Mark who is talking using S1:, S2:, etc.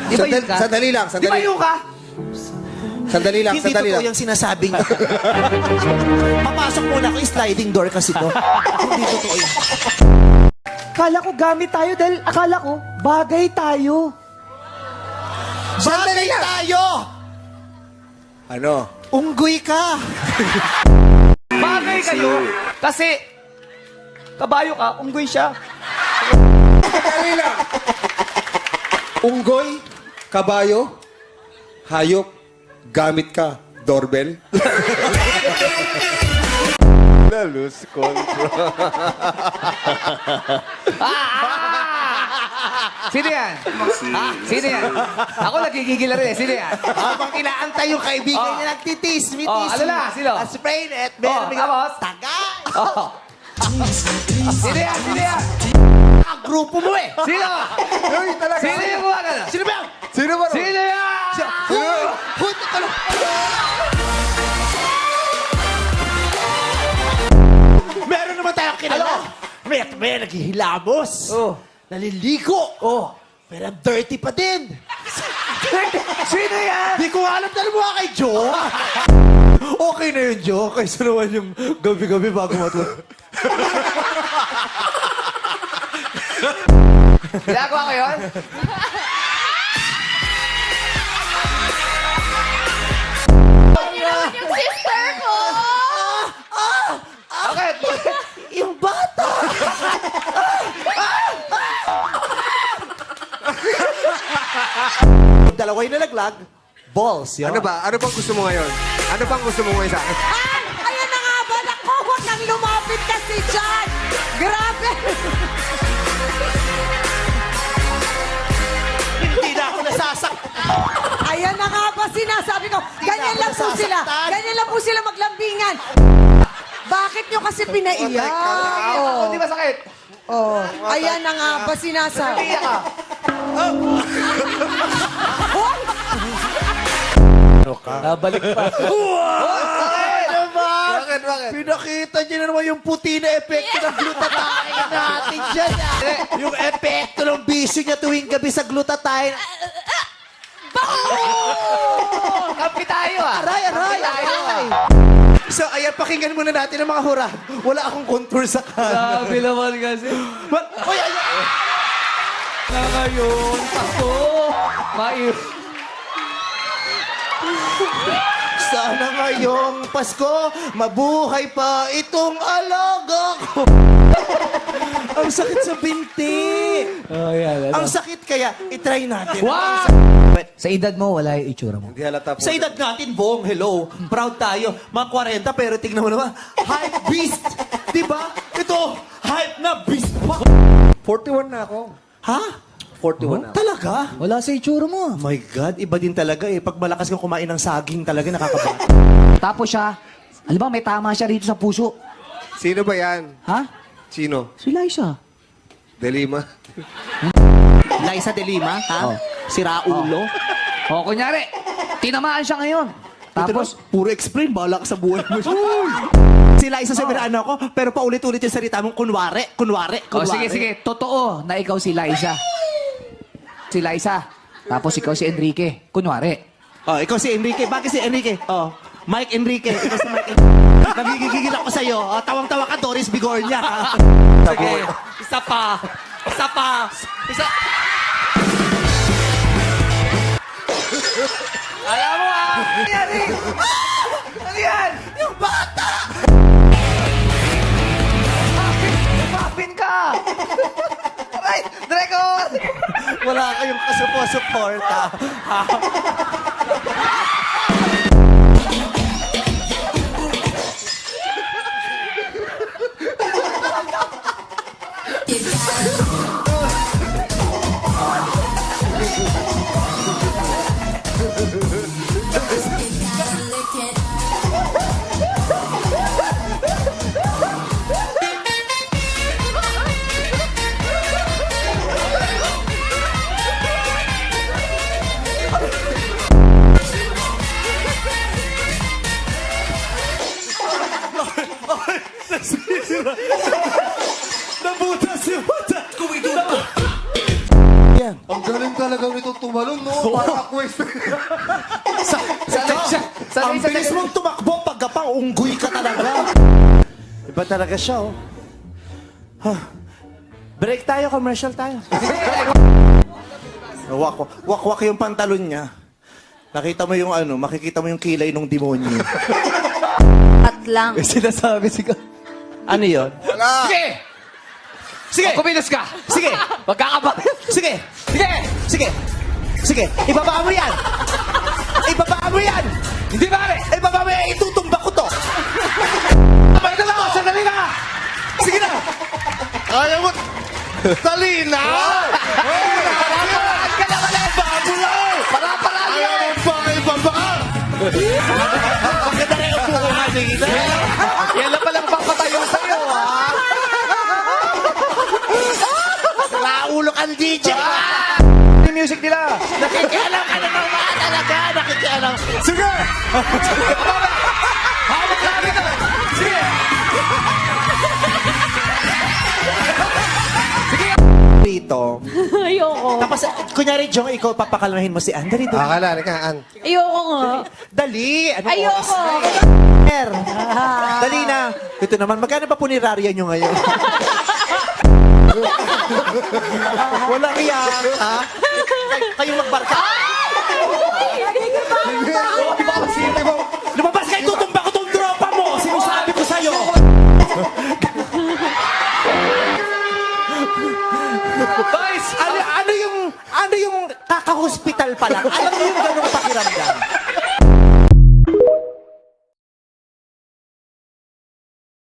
S1: Di ba yun ka?
S2: Sandali lang,
S1: Di ba
S2: sandali.
S1: yun ka?
S2: Sandali lang,
S3: Hindi
S2: sandali
S3: totoo
S2: lang.
S3: yung sinasabi niya. Papasok muna ako, sliding door kasi to. Hindi totoo yun.
S4: Akala ko gamit tayo dahil akala ko bagay tayo.
S3: Bagay tayo!
S2: Ano?
S3: Unggoy ka!
S1: Bagay kayo. Kasi, kabayo ka, unggoy siya.
S2: Sandali lang. Unggoy, kabayo, hayop, gamit ka, doorbell.
S5: Lose control.
S1: Sino yan? Sino yan? Ako nagigigil na rin eh. Sino yan?
S3: Habang inaantay yung kaibigan
S1: Oh.
S3: niya, nagtitis,
S1: Oh, ano na? Sino?
S3: Sprain it,
S1: Oh, tapos?
S3: Taga!
S1: Oh. Sino yan? Sino yan?
S3: Ang grupo mo eh!
S1: Sino?
S2: Uy, talaga.
S1: Sino yung gumagana?
S3: Sino ba yan?
S2: Sino ba?
S1: Sino yan?
S3: Hunta ka lang! Meron naman tayong kilala. May naghihilamos.
S1: Oh.
S3: Naliligo.
S1: Oh.
S3: Pero dirty pa din.
S1: Sino yan?
S3: Di ko alam na mo kay Joe. Okay na yun, Joe. Kaysa naman yung gabi-gabi bago matulog.
S1: Ginagawa ko yun?
S6: Yung sister ko!
S1: Okay.
S3: Yung bata! Dalawa yung nalaglag. Balls, yun.
S2: Ano ba? Ano bang gusto mo ngayon? Ano bang gusto mo ngayon sa akin?
S6: Ay! Ayan na nga ba? Naku, huwag nang lumapit kasi dyan! Grabe!
S3: Hindi na ako nasasak.
S6: Ayan na nga ba sinasabi ko. Ganyan lang po sila.
S3: nasasaktan.
S6: Ganyan lang po sila maglambingan. Bakit nyo kasi pinaiyak?
S1: Oh. Di ba sakit?
S6: Oh. Ayan na nga ba sinasabi.
S1: Iyak ka.
S6: Hoy!
S1: Nabalik pa.
S3: Ano ba?
S2: Bakit? Bakit?
S3: Pinakita niyo na naman yung puti na epekto ng glutathione natin dyan. Yung epekto ng bisyo niya tuwing gabi sa glutathione.
S1: Kampi tayo ah.
S3: Aray, aray,
S1: Kampi tayo,
S3: aray.
S1: ah.
S3: So, ayan, pakinggan muna natin ang mga hurad. Wala akong contour sa kanan.
S1: Grabe naman kasi.
S3: Uy, ayan.
S1: Na ngayon, ako,
S3: Sana ngayong Pasko, mabuhay pa itong alaga ko. Ang sakit sa binti.
S1: Oh, yan.
S3: Ang sakit kaya, itry natin.
S1: Wow! Sa edad mo, wala yung itsura mo.
S2: Hindi halata po.
S3: Sa edad natin, Bong, hello. Proud tayo. Mga 40, pero tignan mo naman. Hype beast. Diba? Ito, hype na beast pa.
S2: 41 na ako.
S3: Ha?
S2: 41 na ako.
S3: Talaga?
S1: Wala sa itsura mo.
S3: Oh my God, iba din talaga eh. Pag malakas kang kumain ng saging talaga, nakakabata.
S4: Tapos siya, alam ba may tama siya rito sa puso.
S2: Sino ba yan?
S4: Ha?
S2: Sino?
S4: Si Liza.
S2: Delima?
S3: Liza de Lima, ha?
S4: Oh.
S3: Si Raulo.
S4: O, kunyari, tinamaan siya ngayon.
S3: Tapos,
S4: Tapos,
S3: puro explain, bahala ka sa buhay mo. Si Liza Severano ako, pero paulit-ulit yung salita mong kunwari.
S4: o sige, sige, totoo na ikaw si Liza. Si Liza. Tapos ikaw si Enrique. Kunwari.
S3: Oh, ikaw si Enrique. Bakit si Enrique? Oh, Mike Enrique. Ikaw si Mike Enrique. Nagigigil ako sa'yo. Oh, tawang-tawa ka, Doris Bigornia. ha?
S1: Sige, isa pa. Isa pa. Isa. Alam mo ah. Ano yan eh? Ano yan?
S3: Yung bata!
S1: Muffin ka. Aray, record.
S3: Wala kayong kasupo-suporta. Nabutas yung mata.
S2: Ang galing talagang ganito tumalon, no? Para quest.
S1: Sanay siya. Sanay
S3: Ang
S1: sa
S3: bilis mong tumakbo pagkapang unggoy ka talaga. Iba talaga siya, oh. Break tayo, commercial tayo. Wakwak yung pantalon niya. Nakita mo yung ano, makikita mo yung kilay ng demonyo.
S6: At lang.
S3: Sinasabi si Ano yun?
S1: Sige!
S3: Sige!
S1: Kumilos ka!
S3: Sige!
S1: Magkakabayan!
S3: Sige!
S1: Sige!
S3: Sige! Sige! Ibabaan mo yan! Ibabaan mo yan!
S1: Hindi pare!
S3: Ibabaan mo yan! Itutumba ko to!
S1: Abay na lang! Sandali ka!
S3: Sige na!
S5: Ayaw mo! Dali na!
S1: Paraparaan ka na ulit!
S5: Babulaw!
S1: Paraparaan
S5: Ayaw
S1: ka!
S5: mo pa kay baba!
S3: Maganda rin ang buko nga dito.
S1: Yan lang palang papatayo sa'yo, ha?
S3: Naulo ka ng DJ!
S1: Yung music nila!
S3: Nakikialam ka na naman talaga! Nakikialam!
S5: Sige!
S1: Hawak ka dito! Sige!
S3: Dito.
S6: Ayoko.
S3: Tapos, kunyari, Jong, ikaw papakalmahin mo si Ann. Dali, dali.
S2: Akala, ka, An.
S6: Ayoko nga.
S3: Dali! Ano
S6: Ayoko.
S3: Sir. Dali na. Ito naman, magkano ba punirarya nyo ngayon? Walang iyak, ha? Kayo magbarka. Lumabas kayo, tutumba ko tong tropa mo! Sinasabi ko sa'yo!
S1: Guys!
S3: Ano yung kaka-hospital pa lang? Alam mo yung ganun pa